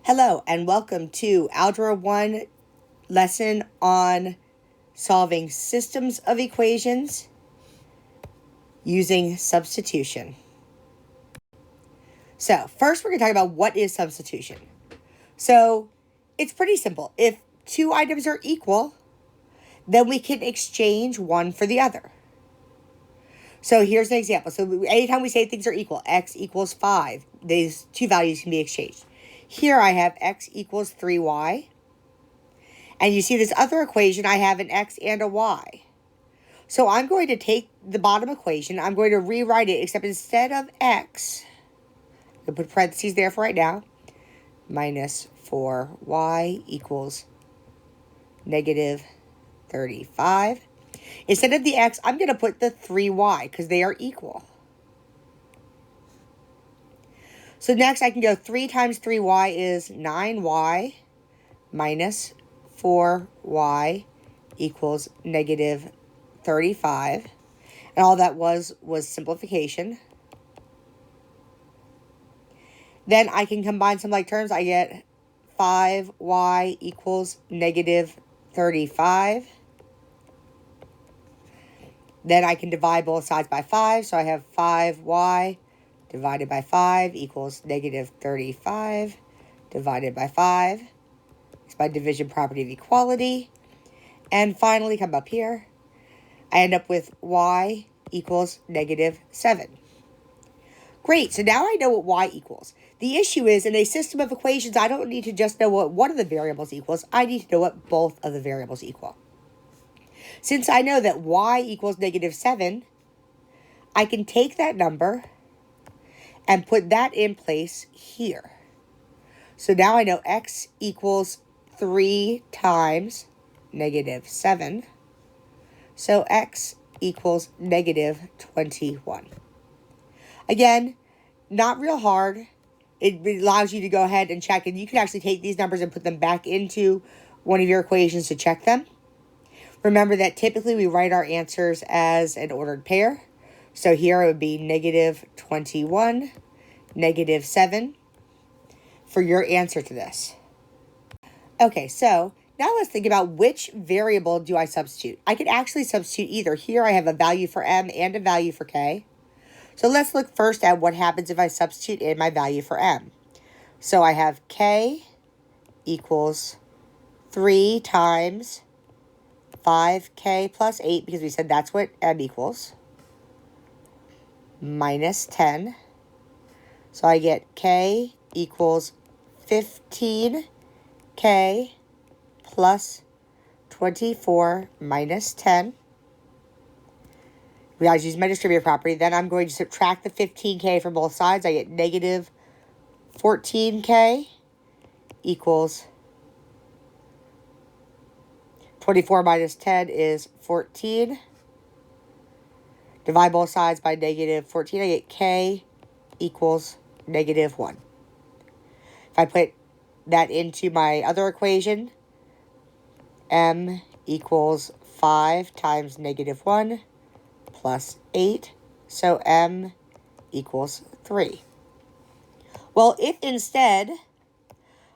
Hello and welcome to Algebra 1 lesson on solving systems of equations using substitution. So first we're going to talk about what is substitution. So it's pretty simple. If two items are equal, then we can exchange one for the other. So here's an example. So anytime we say things are equal, x equals 5, these two values can be exchanged. Here I have x equals 3y. And you see this other equation, I have an x and a y. So I'm going to take the bottom equation, I'm going to rewrite it, except instead of x, I'm going to put parentheses there for right now, minus 4y equals negative 35. Instead of the x, I'm going to put the 3y because they are equal. So next I can go 3 times 3y is 9y minus 4y equals negative 35. And all that was simplification. Then I can combine some like terms. I get 5y equals negative 35. Then I can divide both sides by 5. So I have 5y divided by 5 equals negative 35 divided by 5. It's my division property of equality. And finally, come up here, I end up with y equals negative 7. Great, so now I know what y equals. The issue is, in a system of equations, I don't need to just know what one of the variables equals. I need to know what both of the variables equal. Since I know that y equals negative 7, I can take that number and put that in place here. So now I know x equals 3 times negative 7. So x equals negative 21. Again, not real hard. It allows you to go ahead and check, and you can actually take these numbers and put them back into one of your equations to check them. Remember that typically we write our answers as an ordered pair. So here it would be negative 21, negative 7 for your answer to this. Okay, so now let's think about which variable do I substitute. I could actually substitute either. Here I have a value for m and a value for k. So let's look first at what happens if I substitute in my value for m. So I have k equals 3 times 5k plus 8, because we said that's what m equals, minus 10. So I get k equals 15k plus 24 minus 10. We always use my distributive property. Then I'm going to subtract the 15k from both sides. I get negative 14k equals 24 minus 10 is 14. Divide both sides by negative 14. I get k equals negative 1. If I put that into my other equation, m equals 5 times negative 1 plus 8. So m equals 3. Well, if instead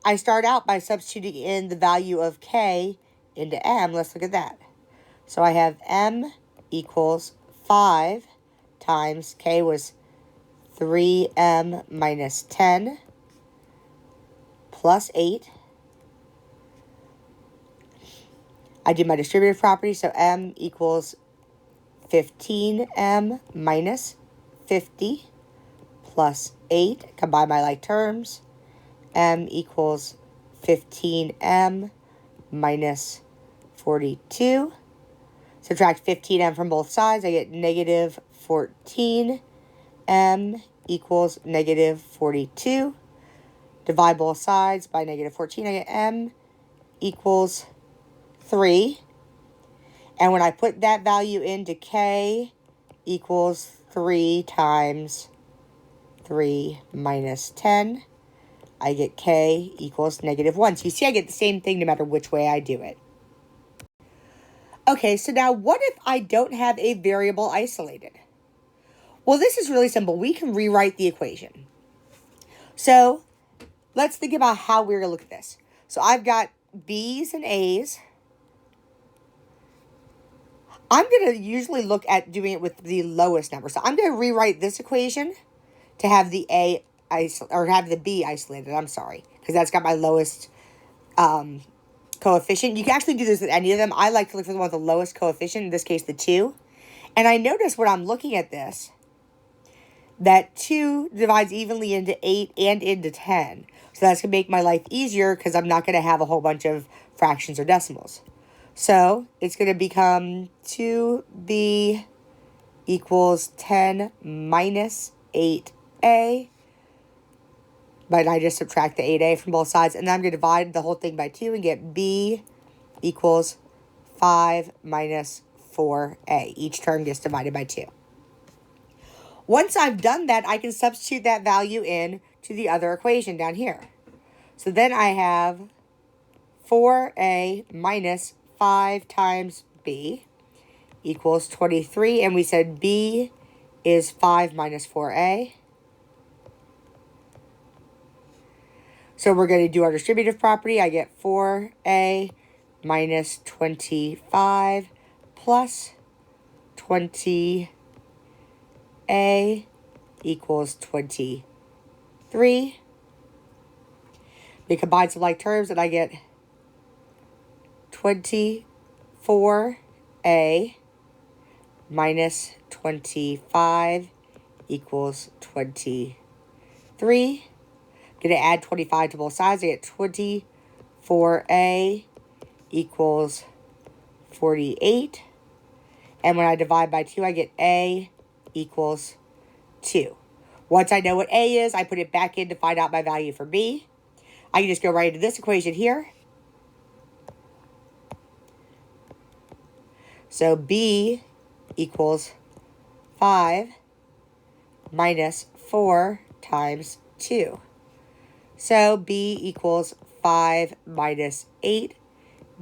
I start out by substituting in the value of k into m, let's look at that. So I have m equals 5 times k was 3m minus 10 plus 8. I do my distributive property, so m equals 15m minus 50 plus 8. Combine my like terms. M equals 15m minus 42. Subtract 15m from both sides. I get negative 14. M equals negative 42. Divide both sides by negative 14. I get m equals 3. And when I put that value into k equals 3 times 3 minus 10, I get k equals negative 1. So you see I get the same thing no matter which way I do it. Okay, so now what if I don't have a variable isolated? Well, this is really simple. We can rewrite the equation. So let's think about how we're going to look at this. So I've got B's and A's. I'm going to usually look at doing it with the lowest number. So I'm going to rewrite this equation to have the have the B isolated. I'm sorry, because that's got my lowest coefficient. You can actually do this with any of them. I like to look for the one with the lowest coefficient, in this case the 2. And I notice when I'm looking at this, that 2 divides evenly into 8 and into 10. So that's going to make my life easier because I'm not going to have a whole bunch of fractions or decimals. So it's going to become 2b equals 10 minus 8a. But I just subtract the 8a from both sides. And then I'm going to divide the whole thing by 2 and get b equals 5 minus 4a. Each term gets divided by 2. Once I've done that, I can substitute that value in to the other equation down here. So then I have 4a minus 5 times b equals 23. And we said b is 5 minus 4a. So we're going to do our distributive property. I get 4a minus 25 plus 20a equals 23. We combine some like terms and I get 24a minus 25 equals 23. Going to add 25 to both sides. I get 24a equals 48. And when I divide by 2, I get a equals 2. Once I know what a is, I put it back in to find out my value for b. I can just go right into this equation here. So b equals 5 minus 4 times 2. So b equals 5 minus 8.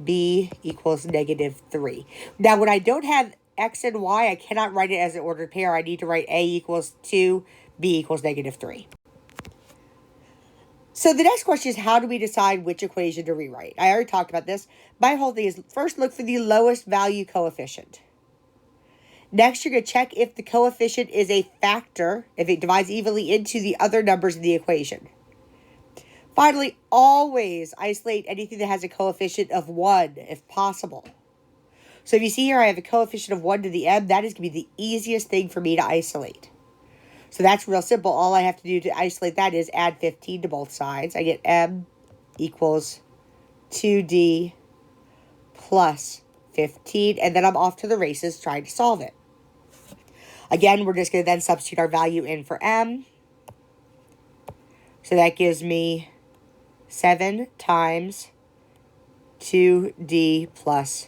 B equals negative 3. Now, when I don't have x and y, I cannot write it as an ordered pair. I need to write a equals 2, b equals negative 3. So the next question is, how do we decide which equation to rewrite? I already talked about this. My whole thing is first look for the lowest value coefficient. Next, you're going to check if the coefficient is a factor, if it divides evenly into the other numbers in the equation. Finally, always isolate anything that has a coefficient of 1 if possible. So if you see here, I have a coefficient of 1 to the m. That is going to be the easiest thing for me to isolate. So that's real simple. All I have to do to isolate that is add 15 to both sides. I get m equals 2d plus 15. And then I'm off to the races trying to solve it. Again, we're just going to then substitute our value in for m. So that gives me 7 times 2d plus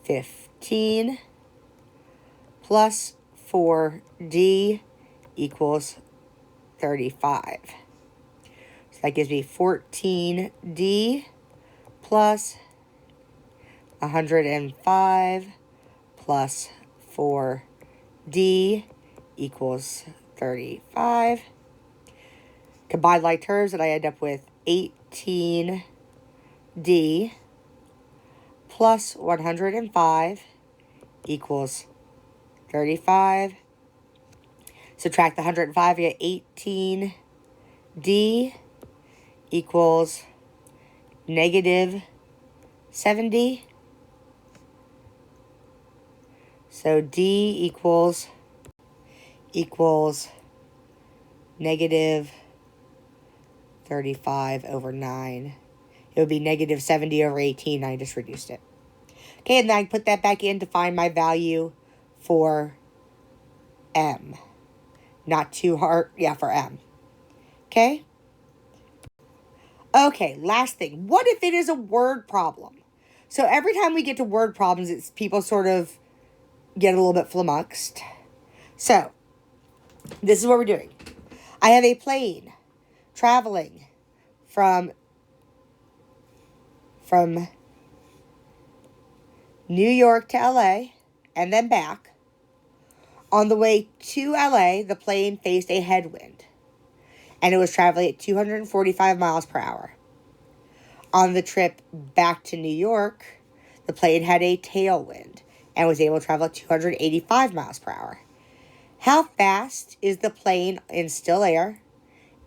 15 plus 4d equals 35. So that gives me 14d plus 105 plus 4d equals 35. Combine like terms, and I end up with 18d plus 105 equals 35. Subtract the 105, I get 18d equals negative 70. So d equals negative 35 over 9. It would be negative 70 over 18. I just reduced it. Okay, and then I put that back in to find my value for m. Not too hard. Yeah, for m. Okay? Okay, last thing. What if it is a word problem? So every time we get to word problems, people sort of get a little bit flummoxed. So, this is what we're doing. I have a plane traveling from New York to LA and then back. On the way to LA, the plane faced a headwind. and it was traveling at 245 miles per hour. On the trip back to New York, the plane had a tailwind and was able to travel at 285 miles per hour. How fast is the plane in still air,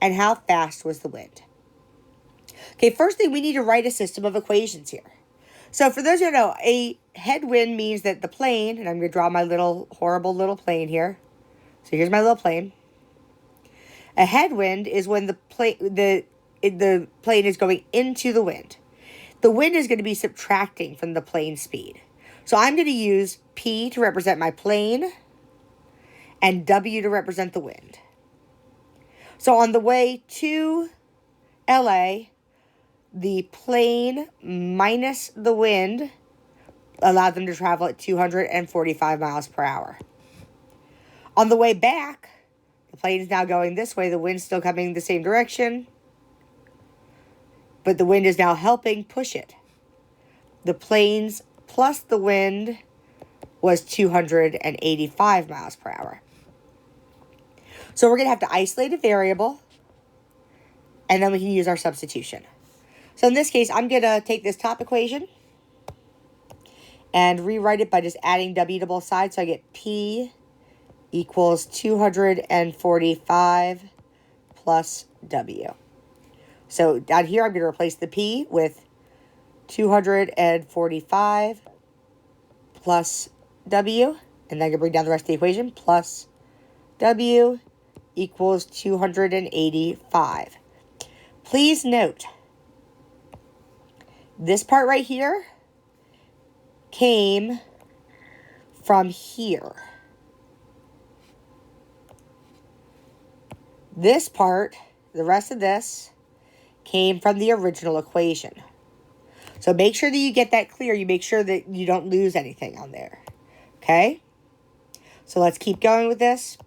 and how fast was the wind? Okay, first thing, we need to write a system of equations here. So for those who don't know, a headwind means that the plane, and I'm going to draw my little horrible little plane here. So here's my little plane. A headwind is when the plane is going into the wind. The wind is going to be subtracting from the plane speed. So I'm going to use P to represent my plane and W to represent the wind. So on the way to LA, the plane minus the wind allowed them to travel at 245 miles per hour. On the way back, the plane is now going this way. The wind's still coming the same direction, but the wind is now helping push it. The planes plus the wind was 285 miles per hour. So we're going to have to isolate a variable, and then we can use our substitution. So in this case, I'm going to take this top equation and rewrite it by just adding W to both sides. So I get P equals 245 plus W. So down here, I'm going to replace the P with 245 plus W. And then I'm going to bring down the rest of the equation. Plus W equals 285. Please note, this part right here came from here. This part, the rest of this, came from the original equation. So make sure that you get that clear. You make sure that you don't lose anything on there. Okay? So let's keep going with this.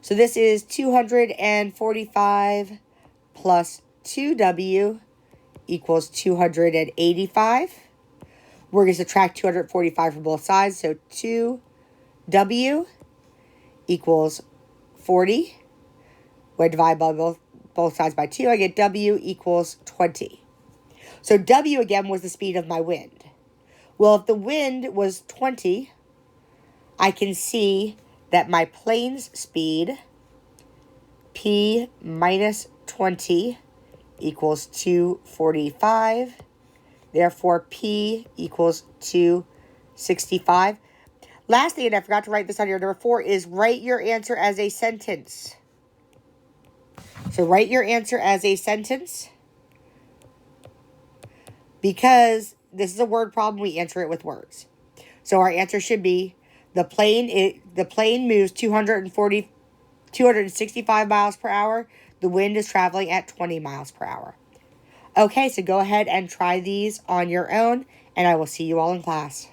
So this is 245 plus 2W equals 285. We're going to subtract 245 from both sides. So 2W equals 40. When I divide by both sides by 2, I get W equals 20. So W, again, was the speed of my wind. Well, if the wind was 20, I can see that my plane's speed, P minus 20, equals 245. Therefore, P equals 265. Last thing, and I forgot to write this on here, number 4, is write your answer as a sentence. So write your answer as a sentence. Because this is a word problem, we answer it with words. So our answer should be, the plane moves 265 miles per hour. The wind is traveling at 20 miles per hour. Okay, so go ahead and try these on your own, and I will see you all in class.